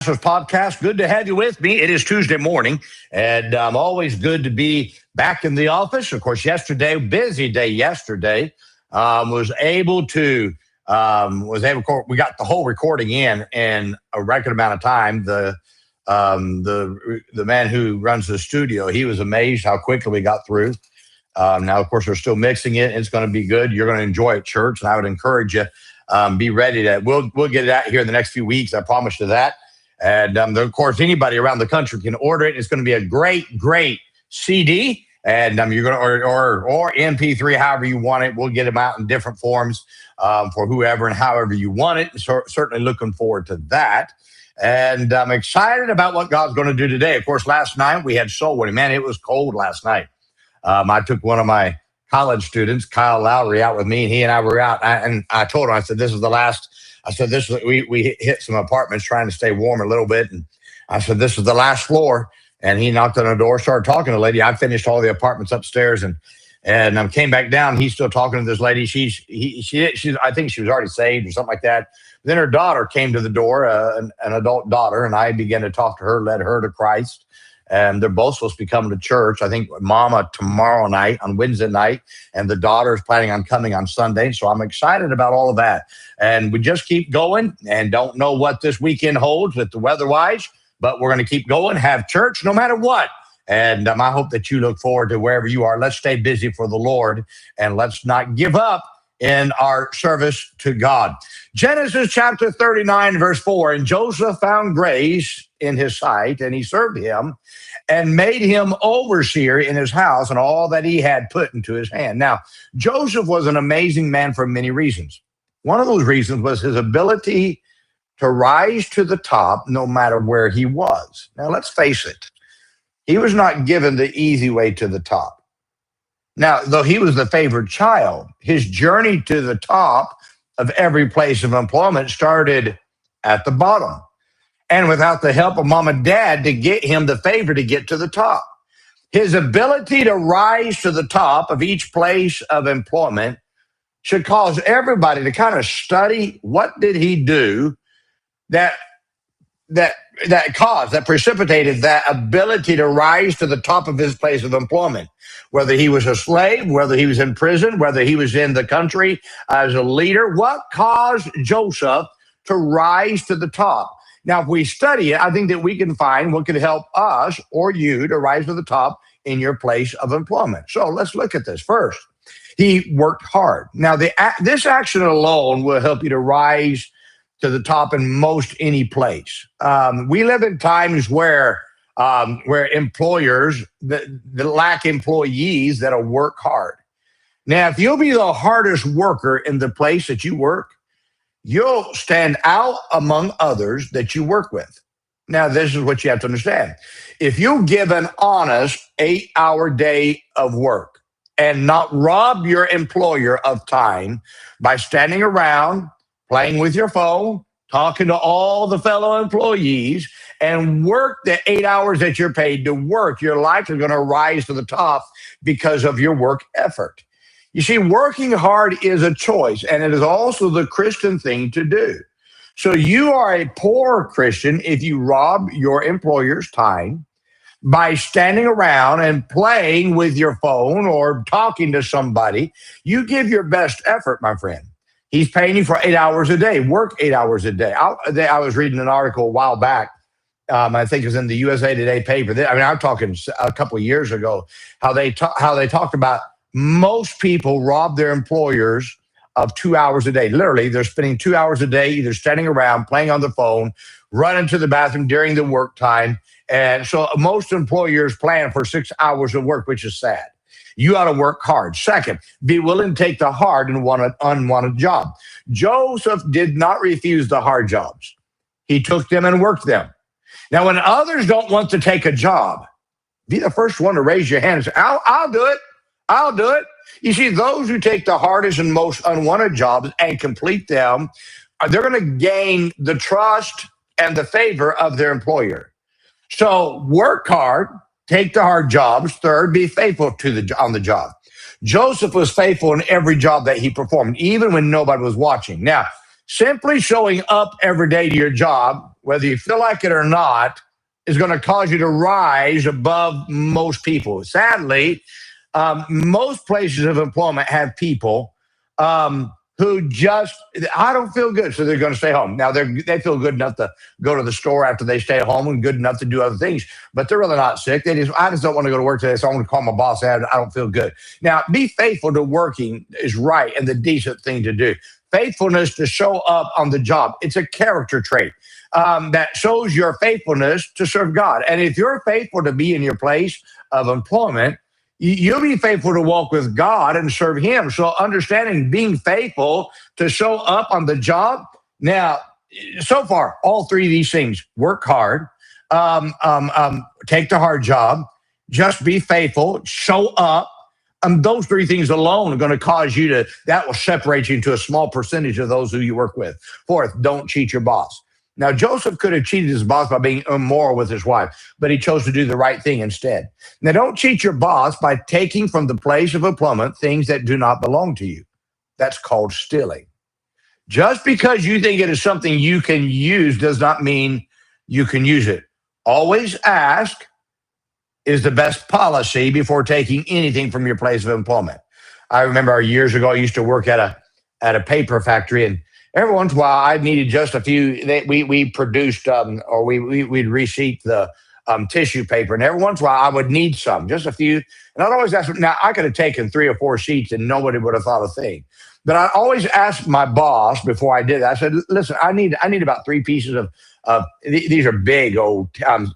Podcast. Good to have you with me. It is Tuesday morning, and always good to be back in the office. Of course, yesterday, busy day yesterday, was able to we got the whole recording in a record amount of time. The man who runs the studio, he was amazed how quickly we got through. Now, of course, we're still mixing it. It's going to be good. You're going to enjoy it, church, and I would encourage you be ready to. We'll get it out here in the next few weeks. I promise you that. And of course, anybody around the country can order it. It's going to be a great CD. And you're going to or MP3, however you want it. We'll get them out in different forms for whoever and however you want it. So certainly looking forward to that. And I'm excited about what God's going to do today. Of course, last night we had soul winning. Man, it was cold last night. I took one of my college students, Kyle Lowry, out with me, and he and I were out. And I told him, I said, this is the last. I said, we hit some apartments trying to stay warm a little bit. And I said, this is the last floor. And he knocked on the door, started talking to the lady. I finished all the apartments upstairs and came back down. He's still talking to this lady. She's I think she was already saved or something like that. Then her daughter came to the door, an adult daughter, and I began to talk to her, led her to Christ. And they're both supposed to be coming to church. I think Mama tomorrow night, on Wednesday night, and the daughter is planning on coming on Sunday. So I'm excited about all of that. And we just keep going and don't know what this weekend holds with the weather-wise, but we're going to keep going, have church no matter what. And I hope that you look forward to wherever you are. Let's stay busy for the Lord, and let's not give up in our service to God. Genesis chapter 39, verse 4, and Joseph found grace in his sight, and he served him and made him overseer in his house and all that he had put into his hand. Now, Joseph was an amazing man for many reasons. One of those reasons was his ability to rise to the top no matter where he was. Now, let's face it. He was not given the easy way to the top. Now, though he was the favored child, his journey to the top of every place of employment started at the bottom. And without the help of mom and dad to get him the favor to get to the top. His ability to rise to the top of each place of employment should cause everybody to kind of study what did he do that precipitated that ability to rise to the top of his place of employment. Whether he was a slave, whether he was in prison, whether he was in the country as a leader, what caused Joseph to rise to the top? Now, if we study it, I think that we can find what could help us or you to rise to the top in your place of employment. So let's look at this. First, he worked hard. Now, this action alone will help you to rise to the top in most any place. We live in times where employers that lack employees that'll work hard. Now, if you'll be the hardest worker in the place that you work, you'll stand out among others that you work with. Now, this is what you have to understand. If you give an honest 8-hour day of work and not rob your employer of time by standing around, playing with your phone, talking to all the fellow employees, and work the 8 hours that you're paid to work, your life is going to rise to the top because of your work effort. You see, working hard is a choice, and it is also the Christian thing to do. So you are a poor Christian if you rob your employer's time by standing around and playing with your phone or talking to somebody. You give your best effort, my friend. He's paying you for 8 hours a day. Work 8 hours a day. I was reading an article a while back. I think it was in the USA Today paper. I'm talking a couple of years ago, how they talked about most people rob their employers of 2 hours a day. Literally, they're spending 2 hours a day either standing around, playing on the phone, running to the bathroom during the work time. And so most employers plan for 6 hours of work, which is sad. You ought to work hard. Second, be willing to take the hard and unwanted job. Joseph did not refuse the hard jobs. He took them and worked them. Now, when others don't want to take a job, be the first one to raise your hand and say, I'll do it. I'll do it. You see, those who take the hardest and most unwanted jobs and complete them, they're going to gain the trust and the favor of their employer. So work hard, take the hard jobs. Third, be faithful on the job. Joseph was faithful in every job that he performed, even when nobody was watching. Now, simply showing up every day to your job whether you feel like it or not, is going to cause you to rise above most people. Sadly, most places of employment have people who just, I don't feel good, so they're going to stay home. Now, they feel good enough to go to the store after they stay home and good enough to do other things, but they're really not sick. I just don't want to go to work today, so I'm going to call my boss and I don't feel good. Now, be faithful to working is right and the decent thing to do. Faithfulness to show up on the job. It's a character trait that shows your faithfulness to serve God. And if you're faithful to be in your place of employment, you'll be faithful to walk with God and serve Him. So understanding being faithful to show up on the job. Now, so far, all three of these things: work hard, take the hard job, just be faithful, show up. Those three things alone are going to cause you that will separate you into a small percentage of those who you work with. Fourth, don't cheat your boss. Now, Joseph could have cheated his boss by being immoral with his wife, but he chose to do the right thing instead. Now, don't cheat your boss by taking from the place of employment things that do not belong to you. That's called stealing. Just because you think it is something you can use does not mean you can use it. Always ask is the best policy before taking anything from your place of employment. I remember years ago, I used to work at a paper factory, and every once in a while, I needed just a few. We produced or we'd reseat the tissue paper, and every once in a while, I would need just a few. And I'd always ask. Now, I could have taken 3 or 4 sheets, and nobody would have thought a thing. But I always asked my boss before I did that. I said, "Listen, I need about 3 pieces of these are big old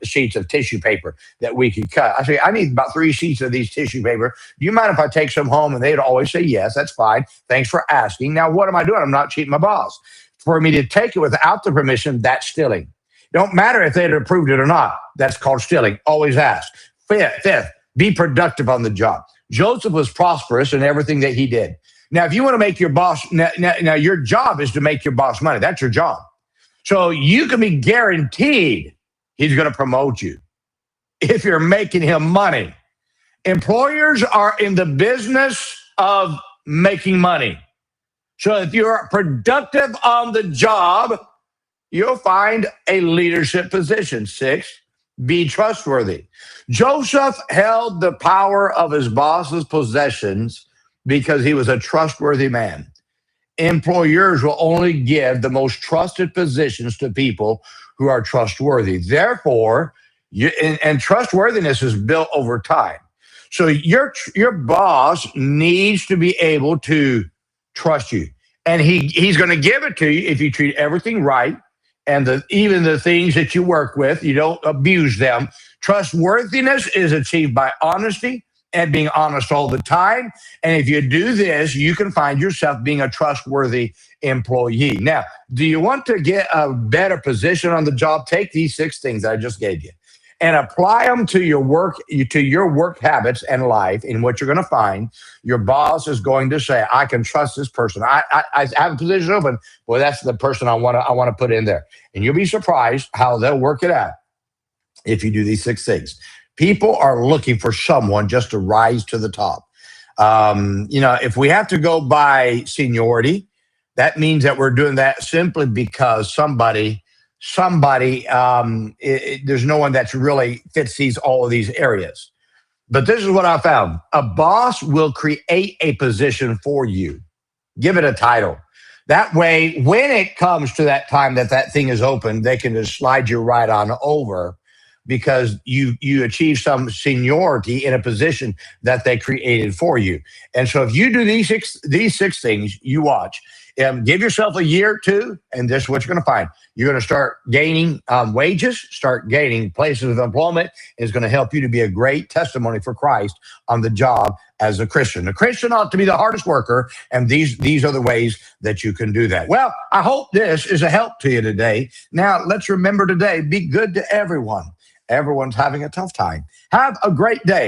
sheets of tissue paper that we could cut." I say, "I need about 3 sheets of these tissue paper. Do you mind if I take some home?" And they'd always say, "Yes, that's fine. Thanks for asking." Now, what am I doing? I'm not cheating my boss. For me to take it without the permission, that's stealing. It don't matter if they'd approved it or not. That's called stealing. Always ask. Fifth, be productive on the job. Joseph was prosperous in everything that he did. Now, if you want to make your boss, now your job is to make your boss money. That's your job. So you can be guaranteed he's going to promote you if you're making him money. Employers are in the business of making money. So if you're productive on the job, you'll find a leadership position. 6, be trustworthy. Joseph held the power of his boss's possessions because he was a trustworthy man. Employers will only give the most trusted positions to people who are trustworthy. Therefore, and trustworthiness is built over time. So your boss needs to be able to trust you, and he's going to give it to you if you treat everything right, and even the things that you work with, you don't abuse them. Trustworthiness is achieved by honesty and being honest all the time. And if you do this, you can find yourself being a trustworthy employee. Now, do you want to get a better position on the job? Take these 6 things that I just gave you and apply them to your work habits and life. And what you're going to find, your boss is going to say, "I can trust this person. I have a position open. Well, that's the person I want to put in there." And you'll be surprised how they'll work it out if you do these 6 things. People are looking for someone just to rise to the top. If we have to go by seniority, that means that we're doing that simply because somebody, there's no one that really fits all of these areas. But this is what I found. A boss will create a position for you. Give it a title. That way, when it comes to that time that thing is open, they can just slide you right on over, because you achieve some seniority in a position that they created for you. And so if you do these six things, you watch. Give yourself a year or 2, and this is what you're going to find. You're going to start gaining wages, start gaining places of employment. It's going to help you to be a great testimony for Christ on the job as a Christian. A Christian ought to be the hardest worker, and these are the ways that you can do that. Well, I hope this is a help to you today. Now, let's remember today, be good to everyone. Everyone's having a tough time. Have a great day.